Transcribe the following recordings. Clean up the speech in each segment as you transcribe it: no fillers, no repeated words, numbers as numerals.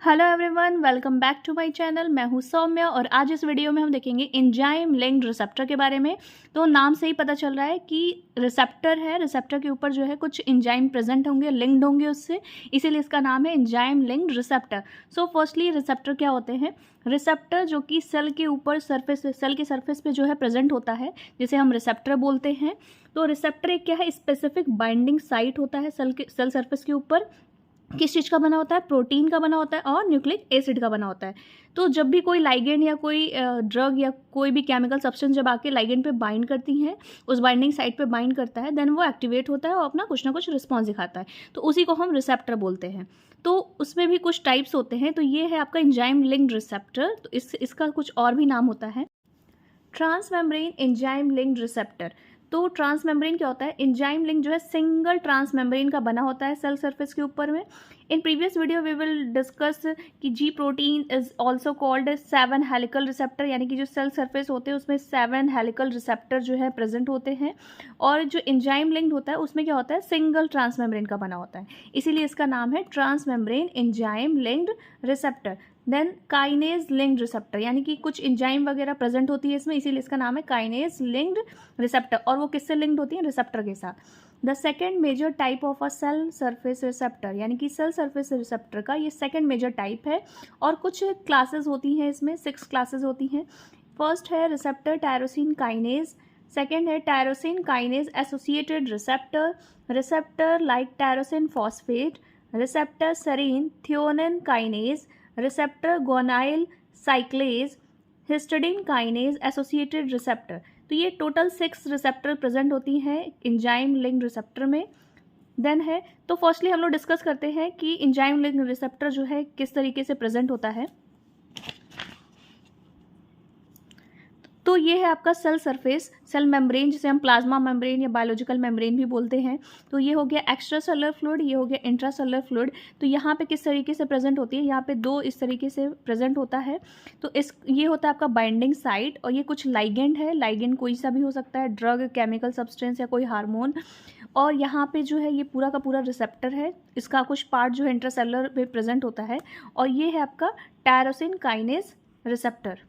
Hello everyone, welcome back to my channel. मैं हूं सौम्या और आज इस वीडियो में हम देखेंगे एंजाइम लिंक्ड रिसेप्टर के बारे में। तो नाम से ही पता चल रहा है कि रिसेप्टर है, रिसेप्टर के ऊपर जो है कुछ एंजाइम प्रेजेंट होंगे, लिंक्ड होंगे उससे, इसीलिए इसका नाम है enzyme linked receptor. So firstly receptor क्या होते हैं? रिसेप्टर जो कि सेल के ऊपर सेल के सरफेस पे जो है प्रेजेंट होता है, जिसे हम रिसेप्टर बोलते हैं। तो रिसेप्टर एक क्या है? स्पेसिफिक बाइंडिंग साइट होता है सेल सरफेस के ऊपर। किस चीज़ का बना होता है? प्रोटीन का बना होता है और न्यूक्लिक एसिड का बना होता है। तो जब भी कोई लाइगेंड या कोई ड्रग या कोई भी केमिकल सब्सटेंस जब आके लाइगेंड पे बाइंड करती हैं, उस बाइंडिंग साइट पे बाइंड करता है, देन वो एक्टिवेट होता है और अपना कुछ ना कुछ रिस्पॉन्स दिखाता है। तो उसी को हम रिसेप्टर बोलते हैं। तो उसमें भी कुछ टाइप्स होते हैं। तो ये है आपका एंजाइम लिंक्ड रिसेप्टर। तो इसका कुछ और भी नाम होता है, ट्रांसमेम्ब्रेन एंजाइम लिंक्ड रिसेप्टर। तो ट्रांसमेम्ब्रेन क्या होता है? एंजाइम लिंक जो है सिंगल ट्रांसमेम्ब्रेन का बना होता है सेल सरफेस के ऊपर में। In previous video we will discuss कि G protein is also called 7 helical receptor, यानी कि जो सेल सरफेस होते हैं उसमें 7 हेलिकल रिसेप्टर जो है प्रेजेंट होते हैं। और जो एंजाइम लिंक्ड होता है उसमें क्या होता है? सिंगल ट्रांसमेम्ब्रेन का बना होता है, इसीलिए इसका नाम है transmembrane enzyme linked receptor. Then kinase linked receptor, यानी कि कुछ एंजाइम वगैरह प्रेजेंट होती है इसमें, इसीलिए इसका नाम है काइनेज लिंक्ड रिसेप्टर। और वो किससे लिंक्ड होती है? रिसेप्टर के साथ। The second major type of a cell surface receptor, यानी कि सेल सरफेस रिसेप्टर का ये सेकेंड मेजर टाइप है। और कुछ क्लासेस होती हैं इसमें, 6 क्लासेस होती हैं। फर्स्ट है रिसेप्टर टायरोसिन काइनेज, सेकेंड है tyrosine kinase associated receptor, receptor like tyrosine phosphate, receptor serine threonine kinase, receptor Gonyle साइक्लेज, histidine kinase associated receptor. तो ये टोटल 6 रिसेप्टर प्रेजेंट होती हैं एंजाइम लिंक्ड रिसेप्टर में। देन है, तो फर्स्टली हम लोग डिस्कस करते हैं कि एंजाइम लिंक्ड रिसेप्टर जो है किस तरीके से प्रेजेंट होता है। तो ये है आपका सेल सरफेस, सेल मेम्ब्रेन, जिसे हम प्लाज्मा मेम्ब्रेन या बायोलॉजिकल मेम्ब्रेन भी बोलते हैं। तो ये हो गया एक्स्ट्रा सेलुलर फ्लूइड, ये हो गया इंट्रा सेलुलर फ्लूइड। तो यहाँ पे किस तरीके से प्रेजेंट होती है? यहाँ पे 2 इस तरीके से प्रेजेंट होता है। तो ये होता है आपका बाइंडिंग साइट, और ये कुछ लाइगेंड है। लाइगेंड कोई सा भी हो सकता है, ड्रग, केमिकल सब्सटेंस या कोई हार्मोन। और यहाँ पे जो है ये पूरा का पूरा रिसेप्टर है, इसका कुछ पार्ट जो है इंट्रासेलुलर पे प्रेजेंट होता है। और ये है आपका टायरोसिन काइनेज रिसेप्टर।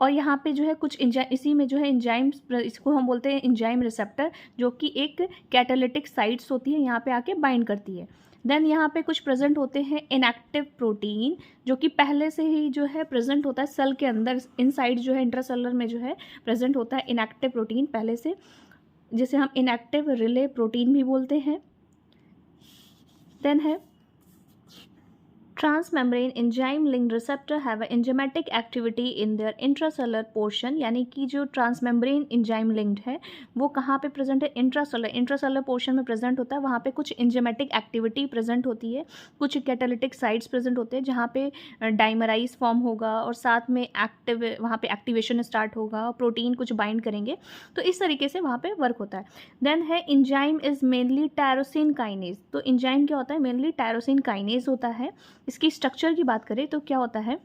और यहाँ पे जो है कुछ इसी में जो है एंजाइम्स, इसको हम बोलते हैं एंजाइम रिसेप्टर, जो कि एक कैटालिटिक साइट्स होती है, यहाँ पे आके बाइंड करती है। देन यहाँ पे कुछ प्रेजेंट होते हैं इनएक्टिव प्रोटीन, जो कि पहले से ही जो है प्रेजेंट होता है सेल के अंदर, इनसाइड जो है इंट्रासेलुलर में जो है प्रेजेंट होता है इनएक्टिव प्रोटीन पहले से, जिसे हम इनएक्टिव रिले प्रोटीन भी बोलते हैं। देन है transmembrane enzyme linked receptor have enzymatic activity in their intracellular portion, यानी कि जो ट्रांसमेम्ब्रेन एंजाइम लिंक्ड है वो कहाँ पे प्रेजेंट है? इंट्रासेलुलर पोर्शन में प्रेजेंट होता है। वहाँ पे कुछ एंजाइमेटिक एक्टिविटी प्रेजेंट होती है, कुछ कैटालिटिक साइट्स प्रेजेंट होते हैं जहाँ पे डाइमराइज फॉर्म होगा और साथ में वहाँ पे एक्टिवेशन स्टार्ट होगा और प्रोटीन कुछ बाइंड करेंगे। तो इस तरीके से वहाँ पे वर्क होता है। देन है enzyme is mainly tyrosine kinase. तो एंजाइम क्या होता है? मेनली टायरोसिन काइनेज होता है। इसकी स्ट्रक्चर की बात करें तो क्या होता है?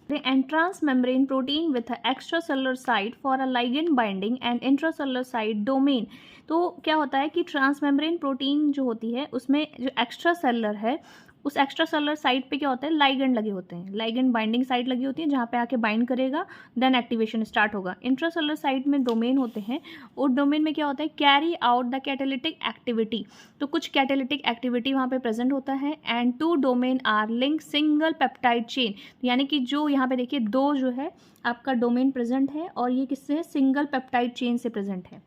and transmembrane protein with a extracellular site for a ligand binding and intracellular site domain। तो क्या होता है कि ट्रांसमेम्ब्रेन प्रोटीन जो होती है उसमें जो एक्स्ट्रा सेलुलर है, उस एक्स्ट्रा सेलुलर साइट पे क्या होता है? लाइगेंड लगे होते हैं, लाइगेंड बाइंडिंग साइट लगी होती है जहाँ पे आके बाइंड करेगा, देन एक्टिवेशन स्टार्ट होगा। इंट्रासेलुलर साइट में डोमेन होते हैं, और डोमेन में क्या होता है? Carry out the catalytic activity. तो कुछ कैटालिटिक एक्टिविटी वहाँ पे प्रेजेंट होता है। And 2 domain are link single peptide chain, यानी कि जो यहाँ पे देखिए 2 जो है आपका डोमेन प्रेजेंट है, और ये किससे है? सिंगल पेप्टाइड चेन से प्रेजेंट है।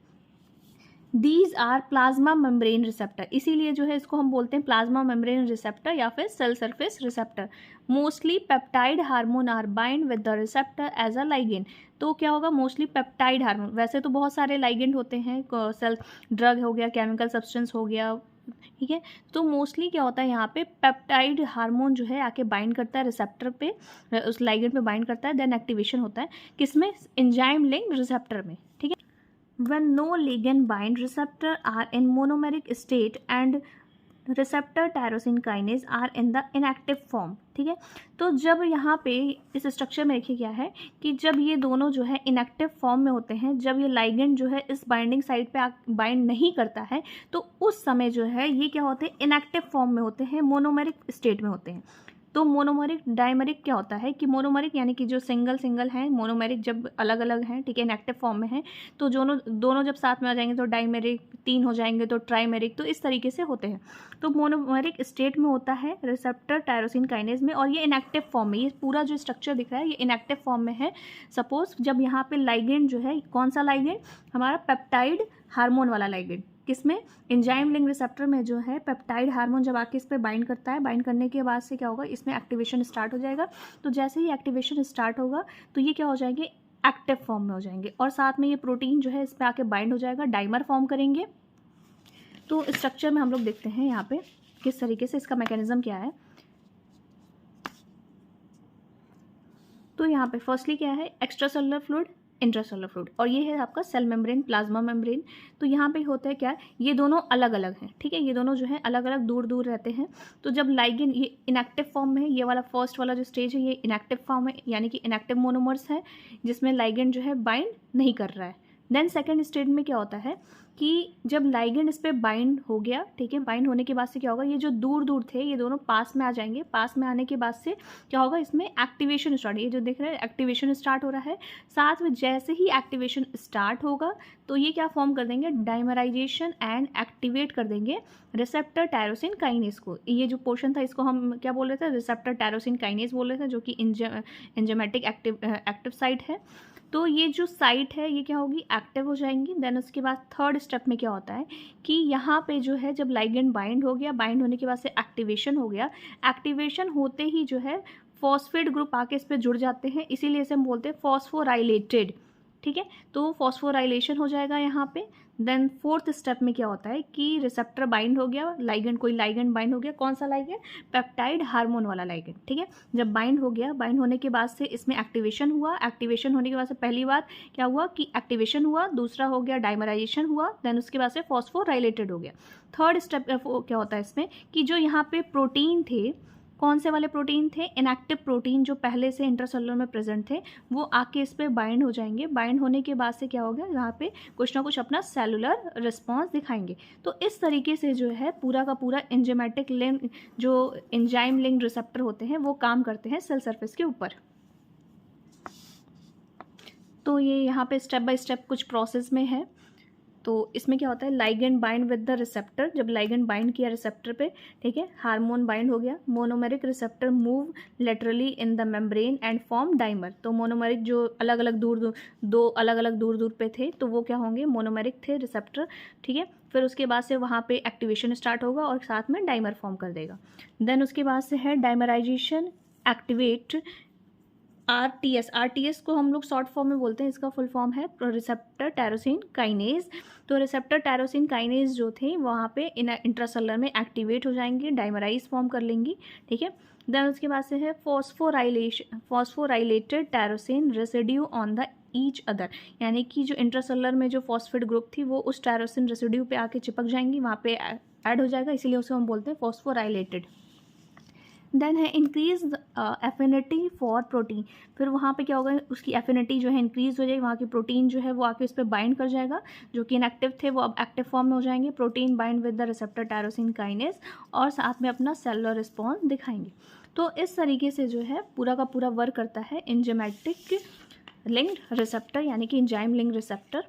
These are plasma membrane receptor, इसीलिए जो है इसको हम बोलते हैं प्लाज्मा मेम्ब्रेन रिसेप्टर या फिर cell surface receptor. Mostly peptide hormone are bind with the receptor as a ligand. तो क्या होगा? मोस्टली पेप्टाइड हार्मोन, वैसे तो बहुत सारे लाइगेंड होते हैं, सेल ड्रग हो गया, केमिकल सब्सटेंस हो गया, ठीक है। तो मोस्टली क्या होता है यहाँ पे? पेप्टाइड हार्मोन जो है आके बाइंड करता है रिसेप्टर पे, उस लाइगेंड पे बाइंड करता है, देन एक्टिवेशन होता है किसमें? एंजाइम लिंक्ड रिसेप्टर में, ठीक है। When no ligand bind receptor are in monomeric state and receptor tyrosine kinase are in the inactive form, ठीक है। तो जब यहाँ पे इस स्ट्रक्चर में देखिए क्या है कि जब ये दोनों जो है इनएक्टिव फॉर्म में होते हैं, जब ये लाइगेंड जो है इस बाइंडिंग साइट पे बाइंड नहीं करता है, तो उस समय जो है ये क्या होते हैं? इनएक्टिव फॉर्म में होते हैं, मोनोमेरिक स्टेट में होते हैं। तो मोनोमेरिक डायमेरिक क्या होता है कि मोनोमेरिक यानी कि जो सिंगल सिंगल हैं, मोनोमेरिक जब अलग अलग हैं, ठीक है, इनएक्टिव फॉर्म में है, तो दोनों जब साथ में आ जाएंगे तो डायमेरिक, 3 हो जाएंगे तो ट्राइमेरिक, तो इस तरीके से होते हैं। तो मोनोमेरिक स्टेट में होता है रिसेप्टर टायरोसिन काइनेज में, और ये इनएक्टिव फॉर्म में, ये पूरा जो स्ट्रक्चर दिख रहा है ये इनएक्टिव फॉर्म में है। सपोज जब यहाँ पे लाइगेंड जो है, कौन सा लाइगेंड, हमारा पेप्टाइड हार्मोन वाला लाइगेंड, किसमें, एंजाइम लिंक रिसेप्टर में जो है पेप्टाइड हार्मोन जब आके इस पर बाइंड करता है, बाइंड करने के बाद से क्या होगा, इसमें एक्टिवेशन स्टार्ट हो जाएगा। तो जैसे ही एक्टिवेशन स्टार्ट होगा तो ये क्या हो जाएंगे, एक्टिव फॉर्म में हो जाएंगे, और साथ में ये प्रोटीन जो है इस पर आके बाइंड हो जाएगा, डाइमर फॉर्म करेंगे। तो स्ट्रक्चर में हम लोग देखते हैं यहाँ पे किस तरीके से इसका मैकेनिज्म क्या है। तो यहाँ पे फर्स्टली क्या है, extra cellular fluid, intracellular fluid, और ये है आपका सेल मेम्ब्रेन, प्लाज्मा मेम्ब्रेन। तो यहाँ पे होता है क्या, ये दोनों अलग अलग हैं, ठीक है, ये दोनों जो है अलग अलग दूर दूर रहते हैं। तो जब लाइगेंड ये इनएक्टिव फॉर्म में है, ये वाला फर्स्ट वाला जो स्टेज है ये इनएक्टिव फॉर्म है, यानी कि इनएक्टिव मोनोमर्स है जिसमें लाइगेंड जो है बाइंड नहीं कर रहा है। देन सेकेंड स्टेज में क्या होता है कि जब लाइगेंड इस पर बाइंड हो गया, ठीक है, बाइंड होने के बाद से क्या होगा, ये जो दूर दूर थे ये दोनों पास में आ जाएंगे। पास में आने के बाद से क्या होगा, इसमें एक्टिवेशन स्टार्ट, ये जो देख रहे हैं एक्टिवेशन स्टार्ट हो रहा है। साथ में जैसे ही एक्टिवेशन स्टार्ट होगा तो ये क्या फॉर्म कर देंगे, डाइमराइजेशन एंड एक्टिवेट कर देंगे रिसेप्टर टायरोसिन काइनेज को। ये जो पोर्शन था इसको हम क्या बोल रहे थे, रिसेप्टर टायरोसिन काइनेज बोल रहे थे, जो कि एंजाइमेटिक एक्टिव साइट है। तो ये जो साइट है ये क्या होगी, एक्टिव हो जाएंगी। देन उसके बाद थर्ड स्टेप में क्या होता है कि यहाँ पे जो है जब लाइगेंड बाइंड हो गया, बाइंड होने के बाद से एक्टिवेशन हो गया, एक्टिवेशन होते ही जो है फॉस्फेट ग्रुप आके इस पर जुड़ जाते हैं, इसीलिए इसे हम बोलते हैं फॉस्फोराइलेटेड, ठीक है। तो फॉस्फोराइलेशन हो जाएगा यहाँ पे। देन फोर्थ स्टेप में क्या होता है कि रिसेप्टर बाइंड हो गया, लाइगेंड, कोई लाइगेंड बाइंड हो गया, कौन सा लाइगेंड, पेप्टाइड हार्मोन वाला लाइगेंड, ठीक है। जब बाइंड हो गया, बाइंड होने के बाद से इसमें एक्टिवेशन हुआ, एक्टिवेशन होने के बाद से पहली बार क्या हुआ कि एक्टिवेशन हुआ, दूसरा हो गया डाइमराइजेशन हुआ, देन उसके बाद से फॉस्फोराइलेटेड हो गया। थर्ड स्टेप क्या होता है इसमें कि जो यहाँ पे प्रोटीन थे, कौन से वाले प्रोटीन थे, इनएक्टिव प्रोटीन जो पहले से इंट्रासेलुलर में प्रेजेंट थे, वो आके इस पर बाइंड हो जाएंगे। बाइंड होने के बाद से क्या होगा, यहाँ पे कुछ ना कुछ अपना सेलुलर रिस्पॉन्स दिखाएंगे। तो इस तरीके से जो है पूरा का पूरा एंजाइमेटिक लिंक, जो एंजाइम लिंक रिसेप्टर होते हैं वो काम करते हैं सेल सरफेस के ऊपर। तो ये यहाँ पे स्टेप बाय स्टेप कुछ प्रोसेस में है। तो इसमें क्या होता है, ligand bind with the receptor, जब लाइगेंड बाइंड किया रिसेप्टर पे, ठीक है, हार्मोन बाइंड हो गया, monomeric receptor move laterally in the membrane and form dimer. तो मोनोमेरिक जो अलग अलग दो अलग अलग दूर दूर पे थे तो वो क्या होंगे, मोनोमेरिक थे रिसेप्टर, ठीक है। फिर उसके बाद से वहाँ पे एक्टिवेशन स्टार्ट होगा और साथ में डाइमर फॉर्म कर देगा। देन उसके बाद से है डाइमराइजेशन, एक्टिवेट, आरटीएस को हम लोग शॉर्ट फॉर्म में बोलते हैं, इसका फुल फॉर्म है रिसेप्टर टायरोसिन काइनेज। तो रिसेप्टर टायरोसिन काइनेज जो थे वहाँ पे इंट्रासेलुलर में एक्टिवेट हो जाएंगे, डाइमराइज फॉर्म कर लेंगी, ठीक है। देन उसके बाद से है phosphorylated tyrosine residue on the each other, यानी कि जो इंट्रासेलुलर में जो फॉस्फेट ग्रुप थी वो उस टायरोसिन रेसिड्यू पे आके चिपक जाएंगी, वहाँ पे ऐड हो जाएगा, इसीलिए उसे हम बोलते हैं फॉस्फोराइलेटेड। देन है इंक्रीज एफिनिटी फॉर प्रोटीन, फिर वहाँ पे क्या होगा, उसकी एफिनिटी जो है इंक्रीज हो जाएगी, वहाँ की प्रोटीन जो है वो आके उस पर बाइंड कर जाएगा, जो कि इनएक्टिव थे वो अब एक्टिव फॉर्म में हो जाएंगे। Protein bind with the receptor tyrosine kinase और साथ में अपना सेलुलर रिस्पॉन्स दिखाएंगे। तो इस तरीके से जो है पूरा का पूरा वर्क करता है एंजाइमेटिक लिंक्ड रिसेप्टर, यानी कि enzyme linked receptor.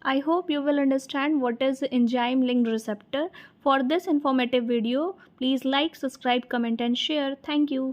I hope you will understand what is enzyme linked receptor. For this informative video, please like, subscribe, comment and share. Thank you.